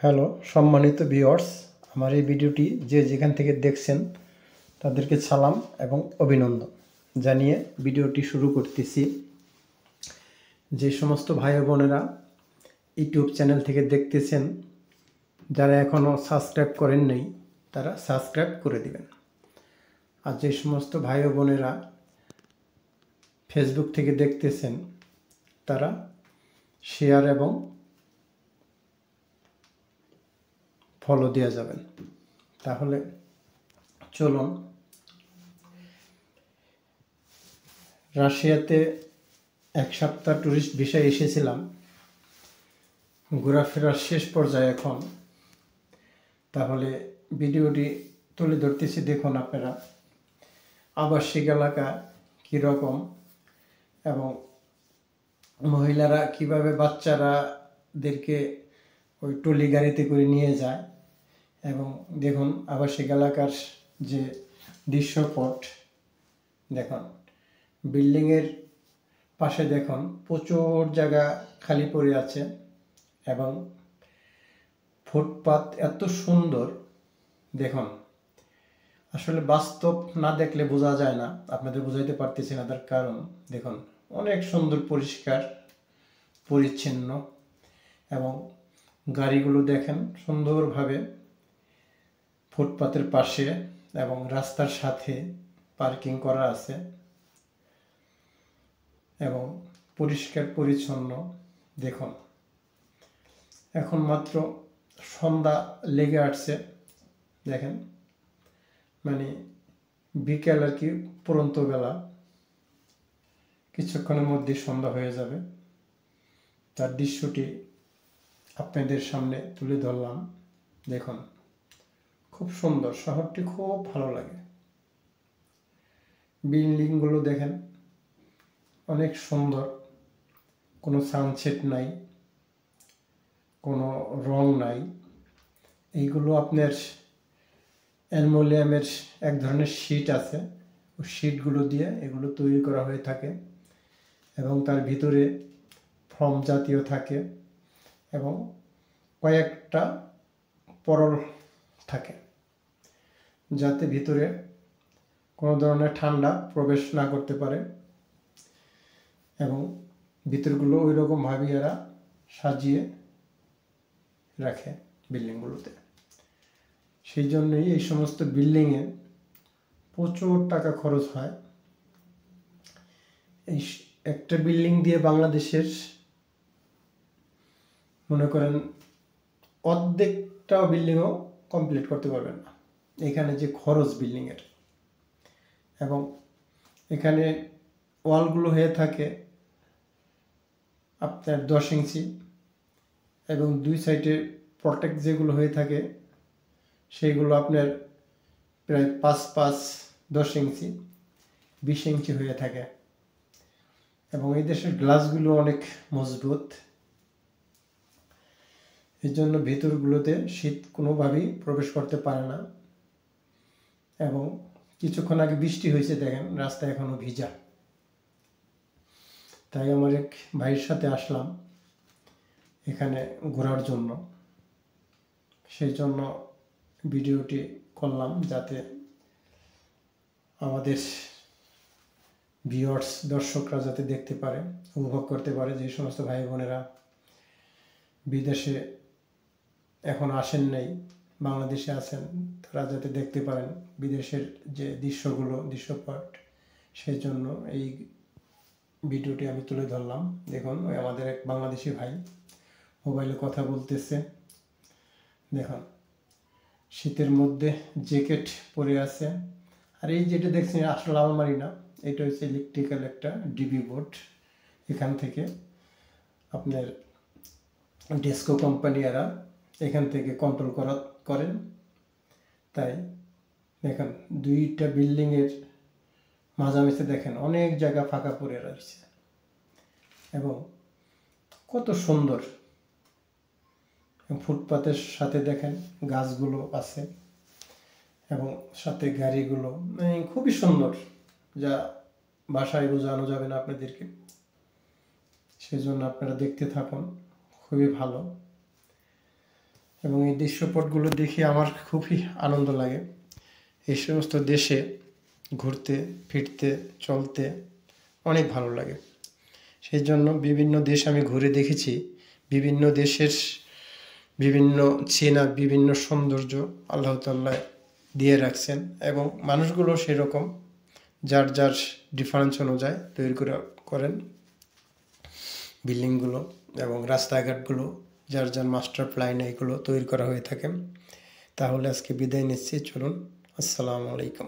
Hello সম্মানিত viewers, আমার এই ভিডিওটি যে যেখান থেকে দেখছেন তাদেরকে সালাম এবং অভিনন্দন জানিয়ে ভিডিওটি শুরু করতেছি। যে সমস্ত ভাই বোনেরা ইউটিউব চ্যানেল থেকে দেখতেছেন, যারা এখনও সাবস্ক্রাইব করেন নাই তারা সাবস্ক্রাইব করে দিবেন। আর যে সমস্ত ভাই বোনেরা ফেসবুক থেকে দেখতেছেন তারা শেয়ার এবং ফলো দেওয়া যাবেন। তাহলে চলুন, রাশিয়াতে এক সপ্তাহ ট্যুরিস্ট ভিসায় এসেছিলাম, ঘোরাফেরার শেষ পর্যায়ে এখন। তাহলে ভিডিওটি তুলে ধরতেছি, দেখুন আপনারা আবাসিক এলাকা কীরকম এবং মহিলারা কিভাবে বাচ্চারাদেরকে ওই ট্রলি গাড়িতে করে নিয়ে যায়। এবং দেখুন আবাসিক এলাকার যে দৃশ্যপট দেখুন, বিল্ডিংয়ের পাশে দেখুন প্রচুর জায়গা খালি পড়ে আছে এবং ফুটপাত এত সুন্দর। দেখুন আসলে বাস্তব না দেখলে বোঝা যায় না, আপনাদের বোঝাইতে পারতেছি না। তার কারণ দেখুন অনেক সুন্দর পরিষ্কার পরিচ্ছন্ন এবং গাড়িগুলো দেখেন সুন্দরভাবে ফুটপাতের পাশে এবং রাস্তার সাথে পার্কিং করা আছে এবং পরিষ্কার পরিচ্ছন্ন। দেখুন এখন মাত্র সন্ধ্যা লেগে আসছে, দেখেন মানে বিকেল আর কি, পরন্ত বেলা, কিছুক্ষণের মধ্যে সন্ধ্যা হয়ে যাবে। তার দৃশ্যটি আপনাদের সামনে তুলে ধরলাম। দেখুন খুব সুন্দর, শহরটি খুব ভালো লাগে। বিল্ডিংগুলো দেখেন অনেক সুন্দর, কোনো সানসেট নাই, কোনো রং নাই। এইগুলো আপনার অ্যালুমিনিয়ামের এক ধরনের শীট আছে, ওই শীটগুলো দিয়ে এগুলো তৈরি করা হয়ে থাকে এবং তার ভিতরে ফর্ম জাতীয় থাকে এবং কয়েকটা পরল থাকে, যাতে ভিতরে কোনো ধরনের ঠান্ডা প্রবেশ না করতে পারে। এবং ভিতরগুলো ওই রকমভাবে এরা সাজিয়ে রাখে বিল্ডিংগুলোতে। সেই জন্যই এই সমস্ত বিল্ডিংয়ে প্রচুর টাকা খরচ হয়। এই একটা বিল্ডিং দিয়ে বাংলাদেশের মনে করেন অর্ধেকটা বিল্ডিংও কমপ্লিট করতে পারবেন না, এখানে যে খরচ বিল্ডিংয়ের। এবং এখানে ওয়ালগুলো হয়ে থাকে আপনার 10 ইঞ্চি এবং দুই সাইডে প্রটেক্ট যেগুলো হয়ে থাকে সেইগুলো আপনার প্রায় 5-5-10 ইঞ্চি 20 ইঞ্চি হয়ে থাকে। এবং এই দেশের গ্লাসগুলো অনেক মজবুত, এই জন্য ভেতরগুলোতে শীত কোনোভাবেই প্রবেশ করতে পারে না। এবং কিছুক্ষণ আগে বৃষ্টি হয়েছে, দেখেন রাস্তা এখনো ভিজা। তাই আমার এক ভাইয়ের সাথে আসলাম এখানে ঘোরার জন্য, সেই জন্য ভিডিওটি করলাম, যাতে আমাদের ভিউয়ার্স দর্শকরা যাতে দেখতে পারে, উপভোগ করতে পারে। যে সমস্ত ভাই বোনেরা বিদেশে এখন আসেন নাই, বাংলাদেশে আছেন, তারা যাতে দেখতে পারেন বিদেশের যে দৃশ্যপট। সেই জন্য এই ভিডিওটি আমি তুলে ধরলাম। দেখুন ওই আমাদের এক বাংলাদেশি ভাই মোবাইলে কথা বলতেছে। দেখুন শীতের মধ্যে জ্যাকেট পরে আছে। আর এই যেটা দেখছেন আসলে আলমারি না, এটা হচ্ছে ইলেকট্রিক্যাল একটা ডিবি বোর্ড। এখান থেকে আপনার ডেস্কো কোম্পানি এরা এখান থেকে কন্ট্রোল করেন। তাই দেখেন দুইটা বিল্ডিংয়ের মাঝামাঝি দেখেন অনেক জায়গা ফাঁকা পড়ে রয়েছে এবং কত সুন্দর। ফুটপাতের সাথে দেখেন গাছগুলো আছে এবং সাথে গাড়িগুলো, খুবই সুন্দর, যা ভাষায় বোঝানো যাবে না আপনাদেরকে। সেজন্য আপনারা দেখতে থাকুন, খুবই ভালো। এবং এই দৃশ্যপটগুলো দেখে আমার খুবই আনন্দ লাগে। এই সমস্ত দেশে ঘুরতে ফিরতে চলতে অনেক ভালো লাগে। সেই জন্য বিভিন্ন দেশ আমি ঘুরে দেখেছি। বিভিন্ন দেশের বিভিন্ন চেনা বিভিন্ন সৌন্দর্য আল্লাহ তাআলা দিয়ে রাখছেন এবং মানুষগুলো সেরকম যার যার ডিফারেন্স অনুযায়ী তৈরি করেন বিল্ডিংগুলো এবং রাস্তাঘাটগুলো যার যার মাস্টার প্ল্যানে এগুলো তৈরি করা হয়ে থাকে। তাহলে আজকে বিদায় নিচ্ছি, চলুন, আসসালামু আলাইকুম।